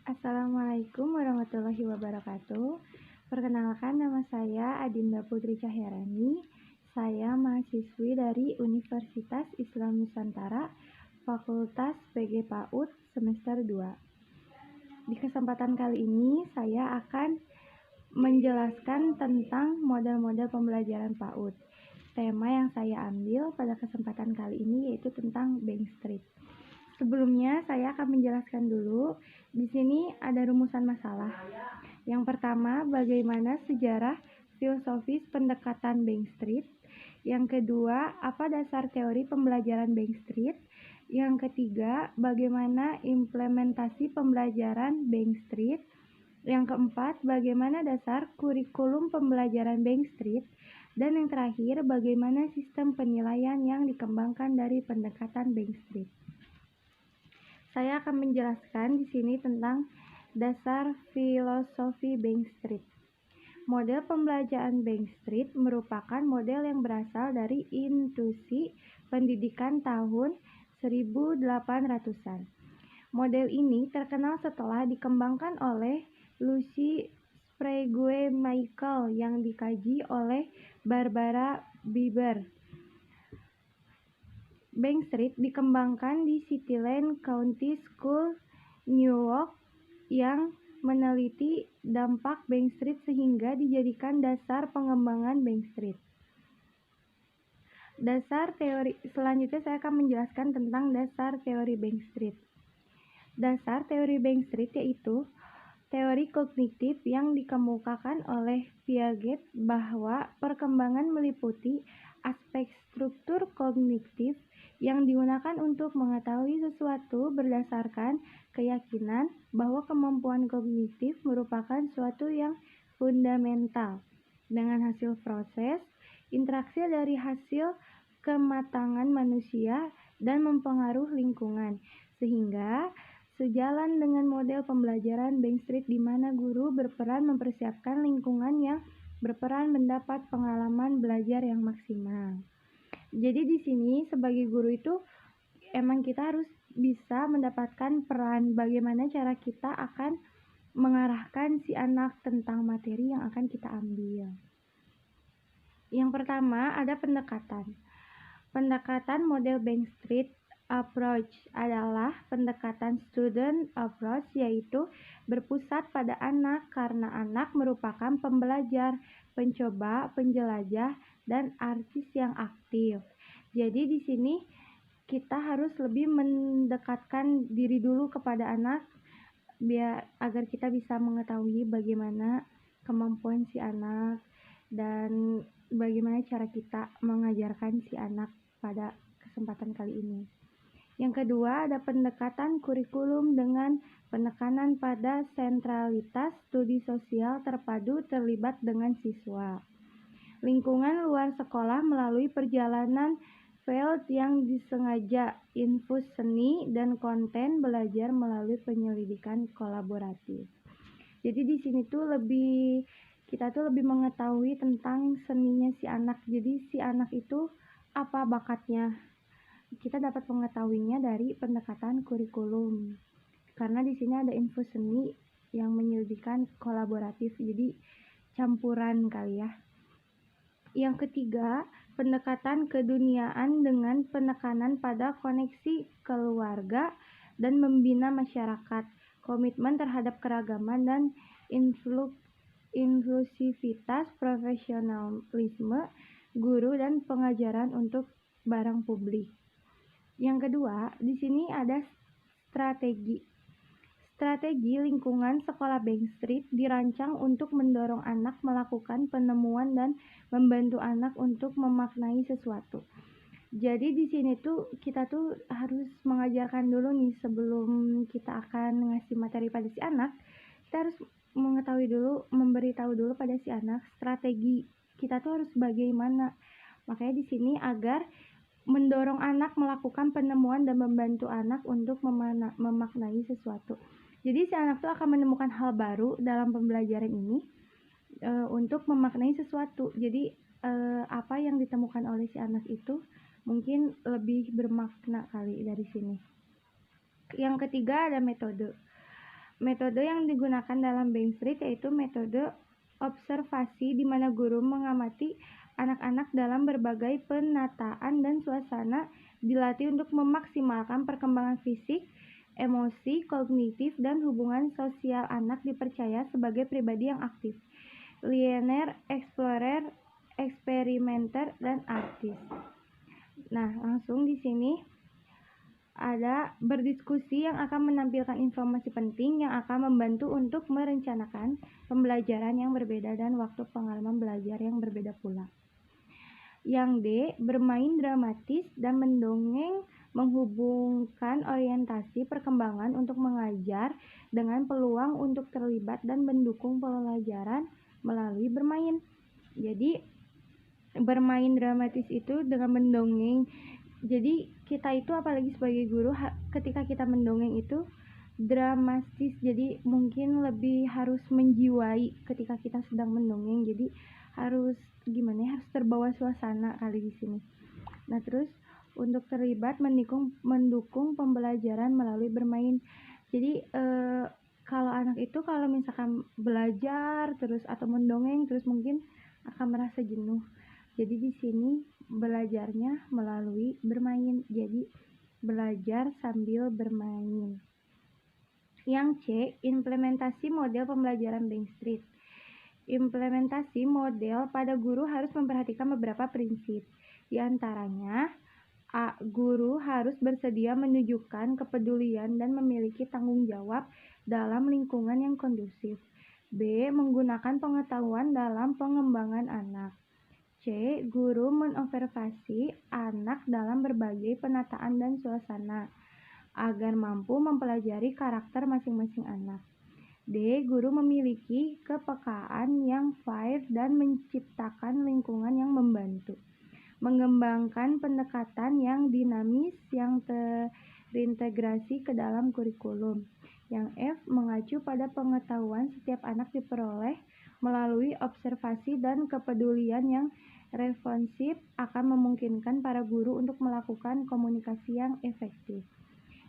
Assalamualaikum warahmatullahi wabarakatuh. Perkenalkan, nama saya Adinda Putri Cahyarani. Saya mahasiswi dari Universitas Islam Nusantara, Fakultas PG PAUD semester 2. Di kesempatan kali ini saya akan menjelaskan tentang model-model pembelajaran PAUD. Tema yang saya ambil pada kesempatan kali ini yaitu tentang Bank Street. Sebelumnya saya akan menjelaskan dulu. Di sini ada rumusan masalah. Yang pertama, bagaimana sejarah filosofis pendekatan Bank Street. Yang kedua, apa dasar teori pembelajaran Bank Street. Yang ketiga, bagaimana implementasi pembelajaran Bank Street. Yang keempat, bagaimana dasar kurikulum pembelajaran Bank Street. Dan yang terakhir, bagaimana sistem penilaian yang dikembangkan dari pendekatan Bank Street. Saya akan menjelaskan di sini tentang dasar filosofi Bank Street. Model pembelajaran Bank Street merupakan model yang berasal dari intuisi pendidikan tahun 1800-an. Model ini terkenal setelah dikembangkan oleh Lucy Sprague Michael yang dikaji oleh Barbara Bieber. Bank Street dikembangkan di Cityland County School, Newark, yang meneliti dampak Bank Street sehingga dijadikan dasar pengembangan Bank Street. Dasar teori selanjutnya saya akan menjelaskan tentang dasar teori Bank Street. Dasar teori Bank Street yaitu teori kognitif yang dikemukakan oleh Piaget bahwa perkembangan meliputi aspek struktur kognitif yang digunakan untuk mengetahui sesuatu berdasarkan keyakinan bahwa kemampuan kognitif merupakan suatu yang fundamental. Dengan hasil proses, interaksi dari hasil kematangan manusia dan mempengaruhi lingkungan, sehingga sejalan dengan model pembelajaran Bank Street di mana guru berperan mempersiapkan lingkungan yang berperan mendapat pengalaman belajar yang maksimal. Jadi di sini sebagai guru itu emang kita harus bisa mendapatkan peran bagaimana cara kita akan mengarahkan si anak tentang materi yang akan kita ambil. Yang pertama ada pendekatan. Pendekatan model Bank Street approach adalah pendekatan student approach, yaitu berpusat pada anak karena anak merupakan pembelajar, pencoba, penjelajah, dan artis yang aktif. Jadi di sini kita harus lebih mendekatkan diri dulu kepada anak agar kita bisa mengetahui bagaimana kemampuan si anak dan bagaimana cara kita mengajarkan si anak pada kesempatan kali ini. Yang kedua ada pendekatan kurikulum dengan penekanan pada sentralitas studi sosial terpadu terlibat dengan siswa. Lingkungan luar sekolah melalui perjalanan field yang disengaja, infus seni dan konten belajar melalui penyelidikan kolaboratif. Jadi di sini tuh kita lebih mengetahui tentang seninya si anak. Jadi si anak itu apa bakatnya? Kita dapat mengetahuinya dari pendekatan kurikulum. Karena di sini ada infus seni yang menyelidikan kolaboratif. Jadi campuran kali ya. Yang ketiga, pendekatan keduniaan dengan penekanan pada koneksi keluarga dan membina masyarakat, komitmen terhadap keragaman dan inklusivitas, profesionalisme guru dan pengajaran untuk barang publik. Yang kedua, di sini ada strategi. Strategi lingkungan sekolah Bank Street dirancang untuk mendorong anak melakukan penemuan dan membantu anak untuk memaknai sesuatu. Jadi di sini tuh kita tuh harus mengajarkan dulu nih sebelum kita akan ngasih materi pada si anak, kita harus mengetahui dulu, memberitahu dulu pada si anak strategi kita tuh harus bagaimana. Makanya di sini agar mendorong anak melakukan penemuan dan membantu anak untuk memaknai sesuatu. Jadi si anak tuh akan menemukan hal baru dalam pembelajaran ini untuk memaknai sesuatu. Jadi apa yang ditemukan oleh si anak itu mungkin lebih bermakna kali dari sini. Yang ketiga ada metode. Metode yang digunakan dalam Bank Street yaitu metode observasi, di mana guru mengamati anak-anak dalam berbagai penataan dan suasana, dilatih untuk memaksimalkan perkembangan fisik, emosi, kognitif, dan hubungan sosial anak, dipercaya sebagai pribadi yang aktif, linear, explorer, eksperimenter, dan artis. Nah, langsung di sini ada berdiskusi yang akan menampilkan informasi penting yang akan membantu untuk merencanakan pembelajaran yang berbeda dan waktu pengalaman belajar yang berbeda pula. Yang D, bermain dramatis dan mendongeng, menghubungkan orientasi perkembangan untuk mengajar dengan peluang untuk terlibat dan mendukung pembelajaran melalui bermain. Jadi bermain dramatis itu dengan mendongeng. Jadi kita itu apalagi sebagai guru ketika kita mendongeng itu dramatis, jadi mungkin lebih harus menjiwai ketika kita sedang mendongeng, jadi harus gimana ya, harus terbawa suasana kali di sini. Nah, terus untuk terlibat mendukung pembelajaran melalui bermain. Jadi kalau anak itu kalau misalkan belajar terus atau mendongeng terus mungkin akan merasa jenuh. Jadi di sini belajarnya melalui bermain. Jadi belajar sambil bermain. Yang C, implementasi model pembelajaran Bank Street. Implementasi model pada guru harus memperhatikan beberapa prinsip. Di antaranya, A, guru harus bersedia menunjukkan kepedulian dan memiliki tanggung jawab dalam lingkungan yang kondusif. B, menggunakan pengetahuan dalam pengembangan anak. C, guru menobservasi anak dalam berbagai penataan dan suasana agar mampu mempelajari karakter masing-masing anak. D, guru memiliki kepekaan yang fair dan menciptakan lingkungan yang membantu. Mengembangkan pendekatan yang dinamis yang terintegrasi ke dalam kurikulum. Yang F, mengacu pada pengetahuan setiap anak diperoleh melalui observasi dan kepedulian yang responsif akan memungkinkan para guru untuk melakukan komunikasi yang efektif.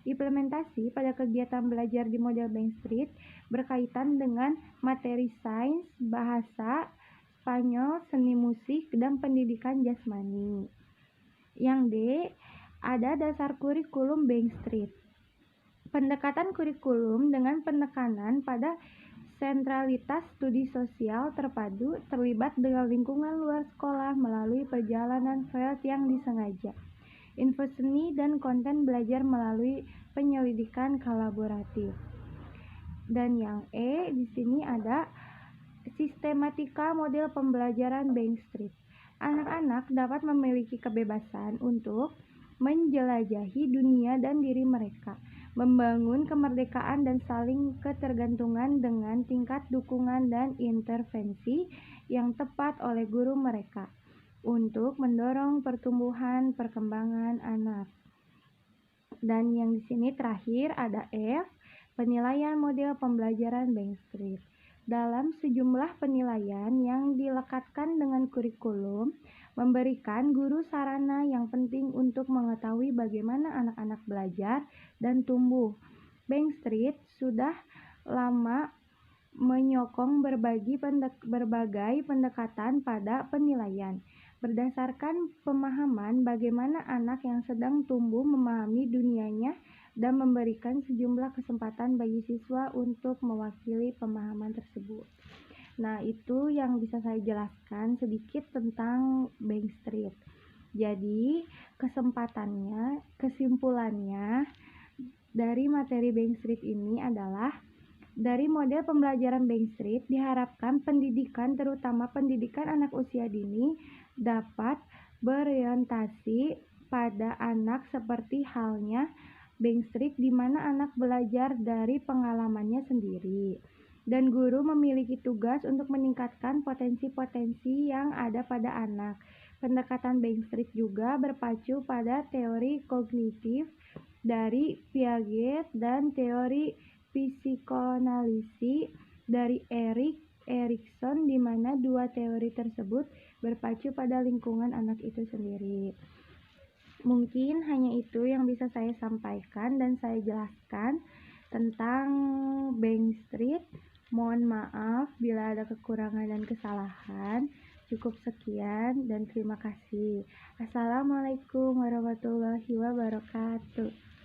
Implementasi pada kegiatan belajar di model Bank Street berkaitan dengan materi sains, bahasa, Spanyol, seni musik, dan pendidikan jasmani. Yang D, ada dasar kurikulum Bank Street. Pendekatan kurikulum dengan penekanan pada sentralitas studi sosial terpadu terlibat dengan lingkungan luar sekolah melalui perjalanan field yang disengaja. Info seni dan konten belajar melalui penyelidikan kolaboratif. Dan yang E, di sini ada sistematika model pembelajaran Bank Street. Anak-anak dapat memiliki kebebasan untuk menjelajahi dunia dan diri mereka, membangun kemerdekaan dan saling ketergantungan dengan tingkat dukungan dan intervensi yang tepat oleh guru mereka untuk mendorong pertumbuhan perkembangan anak. Dan yang di sini terakhir ada F, penilaian model pembelajaran Bank Street. Dalam sejumlah penilaian yang dilekatkan dengan kurikulum, memberikan guru sarana yang penting untuk mengetahui bagaimana anak-anak belajar dan tumbuh. Bank Street sudah lama menyokong berbagai pendekatan pada penilaian, berdasarkan pemahaman bagaimana anak yang sedang tumbuh memahami dunianya dan memberikan sejumlah kesempatan bagi siswa untuk mewakili pemahaman tersebut. Nah, itu yang bisa saya jelaskan sedikit tentang Bank Street. Jadi, kesimpulannya dari materi Bank Street ini adalah dari model pembelajaran Bank Street diharapkan pendidikan, terutama pendidikan anak usia dini, dapat berorientasi pada anak seperti halnya Bank Street, di mana anak belajar dari pengalamannya sendiri. Dan guru memiliki tugas untuk meningkatkan potensi-potensi yang ada pada anak. Pendekatan Bank Street juga berpacu pada teori kognitif dari Piaget dan teori psikoanalisis dari Erikson, di mana dua teori tersebut berpacu pada lingkungan anak itu sendiri. Mungkin hanya itu yang bisa saya sampaikan dan saya jelaskan tentang Bankstreet. Mohon maaf bila ada kekurangan dan kesalahan. Cukup sekian dan terima kasih. Assalamualaikum warahmatullahi wabarakatuh.